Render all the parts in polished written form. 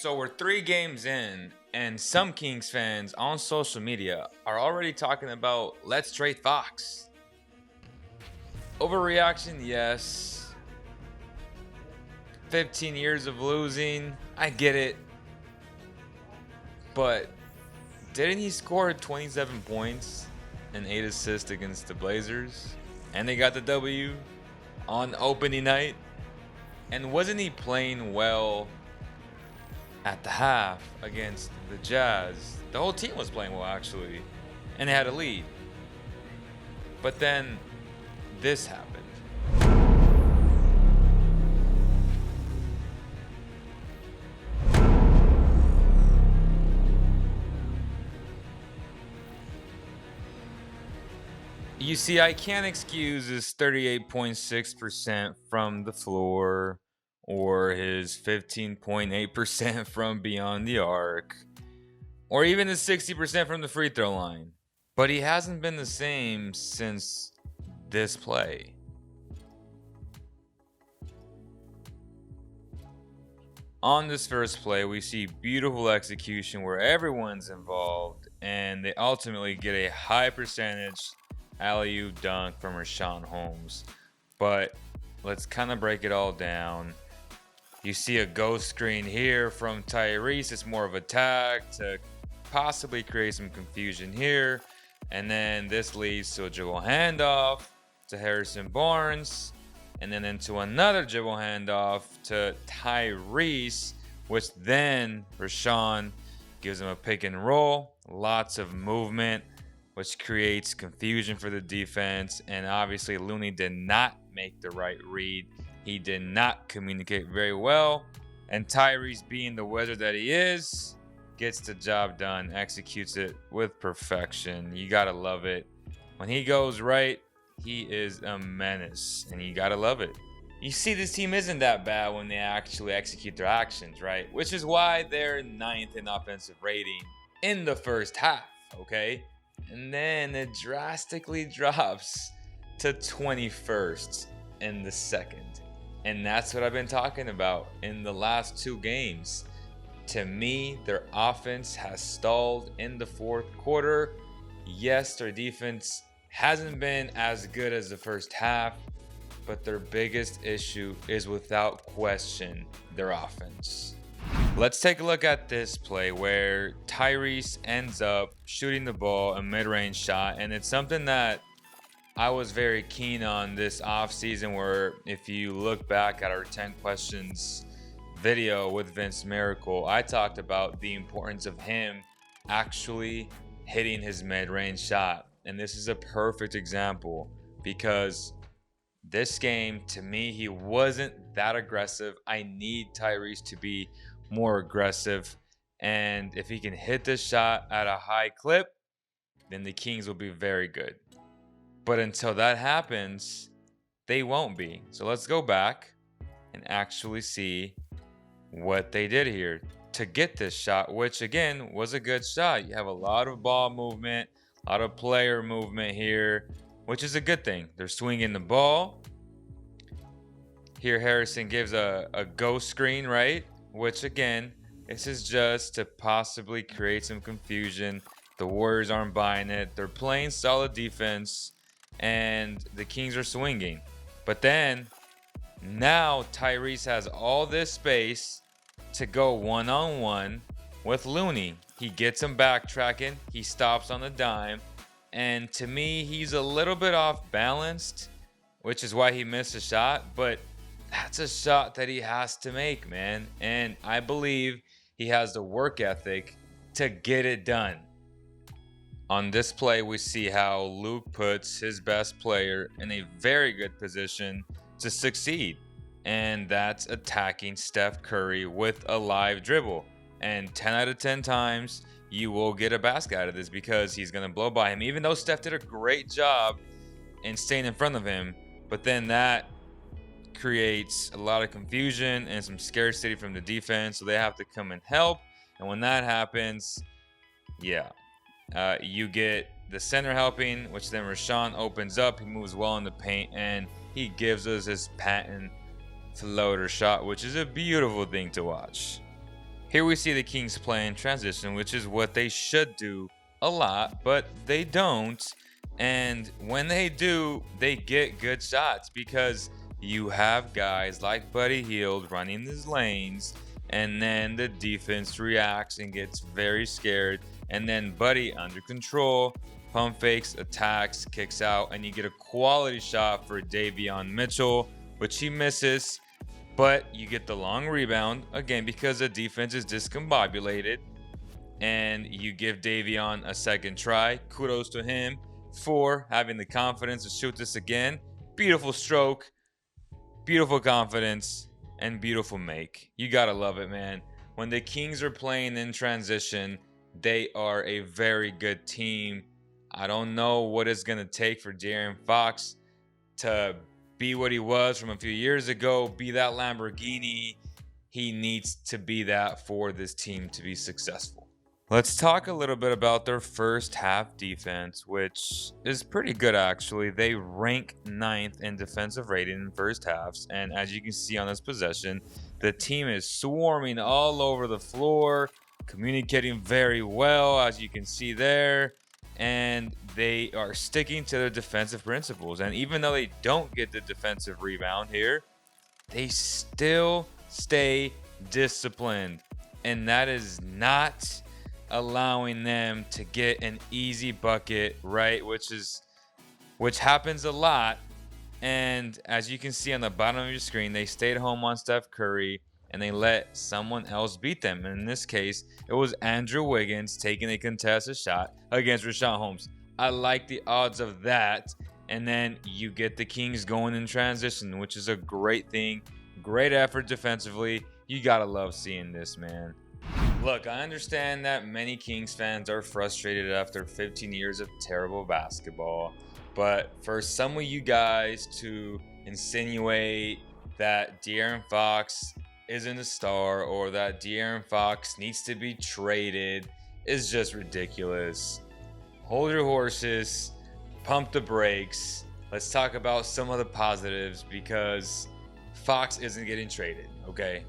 So we're 3 games in, and some Kings fans on social media are already talking about let's trade Fox. Overreaction, yes. 15 years of losing, I get it. But didn't he score 27 points and 8 assists against the Blazers? And they got the W on opening night? And wasn't he playing well at the half against the Jazz? The whole team was playing well, actually, and they had a lead. But then this happened. You see, I can't excuse his 38.6% from the floor or his 15.8% from beyond the arc or even his 60% from the free throw line. But he hasn't been the same since this play. On this first play, we see beautiful execution where everyone's involved and they ultimately get a high percentage alley-oop dunk from Richaun Holmes. But let's kind of break it all down. You see a ghost screen here from Tyrese. It's more of a tag to possibly create some confusion here. And then this leads to a dribble handoff to Harrison Barnes. And then into another dribble handoff to Tyrese, which then Richaun gives him a pick and roll. Lots of movement, which creates confusion for the defense. And obviously Looney did not make the right read. He did not communicate very well. And Tyrese, being the wizard that he is, gets the job done, executes it with perfection. You gotta love it. When he goes right, he is a menace, and you gotta love it. You see, this team isn't that bad when they actually execute their actions, right? Which is why they're 9th in offensive rating in the first half, okay? And then it drastically drops to 21st in the second. And that's what I've been talking about in the last 2 games. To me, their offense has stalled in the fourth quarter. Yes, their defense hasn't been as good as the first half, but their biggest issue is without question their offense. Let's take a look at this play where Tyrese ends up shooting the ball, a mid-range shot, and it's something that I was very keen on this offseason, where if you look back at our 10 questions video with Vince Miracle, I talked about the importance of him actually hitting his mid-range shot. And this is a perfect example because this game, to me, he wasn't that aggressive. I need Tyrese to be more aggressive. And if he can hit this shot at a high clip, then the Kings will be very good. But until that happens, they won't be. So let's go back and actually see what they did here to get this shot, which again was a good shot. You have a lot of ball movement, a lot of player movement here, which is a good thing. They're swinging the ball. Here Harrison gives a ghost screen, right? Which again, this is just to possibly create some confusion. The Warriors aren't buying it. They're playing solid defense, and the Kings are swinging. But then, now Tyrese has all this space to go one-on-one with Looney. He gets him backtracking. He stops on the dime. And to me, he's a little bit off balanced, which is why he missed a shot. But that's a shot that he has to make, man. And I believe he has the work ethic to get it done. On this play, we see how Luke puts his best player in a very good position to succeed. And that's attacking Steph Curry with a live dribble. And 10 out of 10 times, you will get a basket out of this because he's going to blow by him. Even though Steph did a great job in staying in front of him. But then that creates a lot of confusion and some scarcity from the defense. So they have to come and help. And when that happens, you get the center helping, which then Richaun opens up. He moves well in the paint, and he gives us his patent floater shot, which is a beautiful thing to watch. Here we see the Kings play in transition, which is what they should do a lot, but they don't. And when they do, they get good shots because you have guys like Buddy Hield running these lanes, and then the defense reacts and gets very scared. And then Buddy under control, pump fakes, attacks, kicks out, and you get a quality shot for Davion Mitchell, which he misses. But you get the long rebound, again, because the defense is discombobulated, and you give Davion a second try. Kudos to him for having the confidence to shoot this again. Beautiful stroke, beautiful confidence, and beautiful make. You gotta love it, man. When the Kings are playing in transition, they are a very good team. I don't know what it's gonna take for De'Aaron Fox to be what he was from a few years ago, be that Lamborghini. He needs to be that for this team to be successful. Let's talk a little bit about their first half defense, which is pretty good actually. They rank 9th in defensive rating in first halves, and as you can see on this possession, the team is swarming all over the floor, communicating very well, as you can see there. And they are sticking to their defensive principles. And even though they don't get the defensive rebound here, they still stay disciplined. And that is not allowing them to get an easy bucket, right? Which happens a lot. And as you can see on the bottom of your screen, they stayed home on Steph Curry and they let someone else beat them. And in this case, it was Andrew Wiggins taking a contested shot against Richaun Holmes. I like the odds of that. And then you get the Kings going in transition, which is a great thing. Great effort defensively. You gotta love seeing this, man. Look, I understand that many Kings fans are frustrated after 15 years of terrible basketball. But for some of you guys to insinuate that De'Aaron Fox isn't a star or that De'Aaron Fox needs to be traded is just ridiculous. Hold your horses, pump the brakes. Let's talk about some of the positives because Fox isn't getting traded, okay?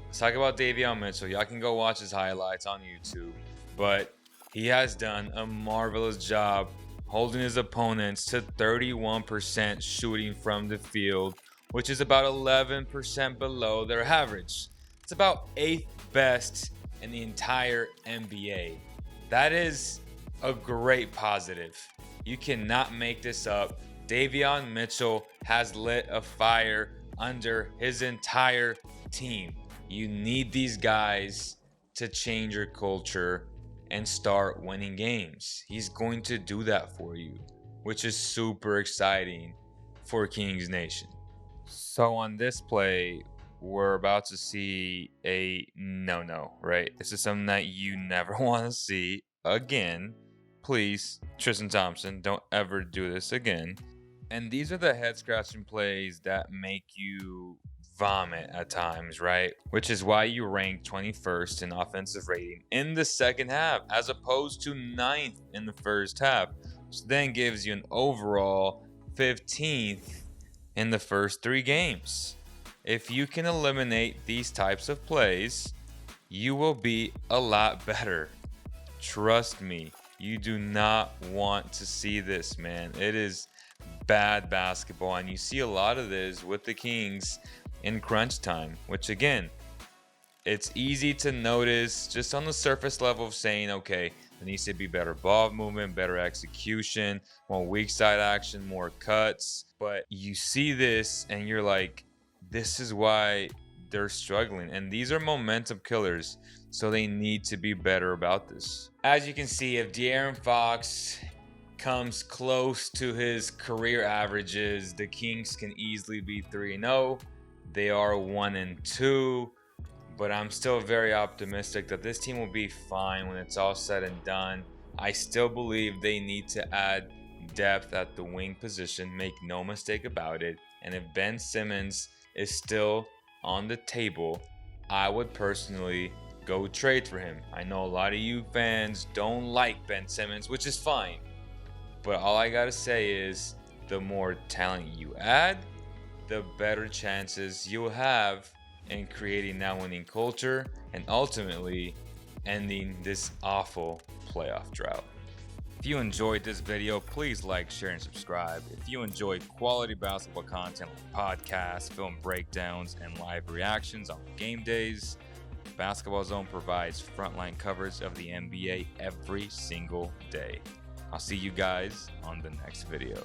Let's talk about Davion Mitchell. Y'all can go watch his highlights on YouTube, but he has done a marvelous job holding his opponents to 31% shooting from the field, which is about 11% below their average. It's about 8th best in the entire NBA. That is a great positive. You cannot make this up. Davion Mitchell has lit a fire under his entire team. You need these guys to change your culture and start winning games. He's going to do that for you, which is super exciting for Kings Nation. So on this play, we're about to see a no-no, right? This is something that you never want to see again. Please, Tristan Thompson, don't ever do this again. And these are the head-scratching plays that make you vomit at times, right? Which is why you rank 21st in offensive rating in the second half as opposed to 9th in the first half, which then gives you an overall 15th in the first 3 games. If you can eliminate these types of plays, you will be a lot better. Trust me, you do not want to see this, man. It is bad basketball, and you see a lot of this with the Kings in crunch time, which again, it's easy to notice just on the surface level of saying, okay, there needs to be better ball movement, better execution, more weak side action, more cuts. But you see this and you're like, this is why they're struggling. And these are momentum killers, so they need to be better about this. As you can see, if De'Aaron Fox comes close to his career averages, the Kings can easily be 3-0. They are 1-2, but I'm still very optimistic that this team will be fine when it's all said and done. I still believe they need to add depth at the wing position, make no mistake about it. And if Ben Simmons is still on the table, I would personally go trade for him. I know a lot of you fans don't like Ben Simmons, which is fine. But all I gotta say is the more talent you add, the better chances you'll have in creating that winning culture and ultimately ending this awful playoff drought. If you enjoyed this video, please like, share, and subscribe. If you enjoy quality basketball content like podcasts, film breakdowns, and live reactions on game days, Basketball Zone provides frontline coverage of the NBA every single day. I'll see you guys on the next video.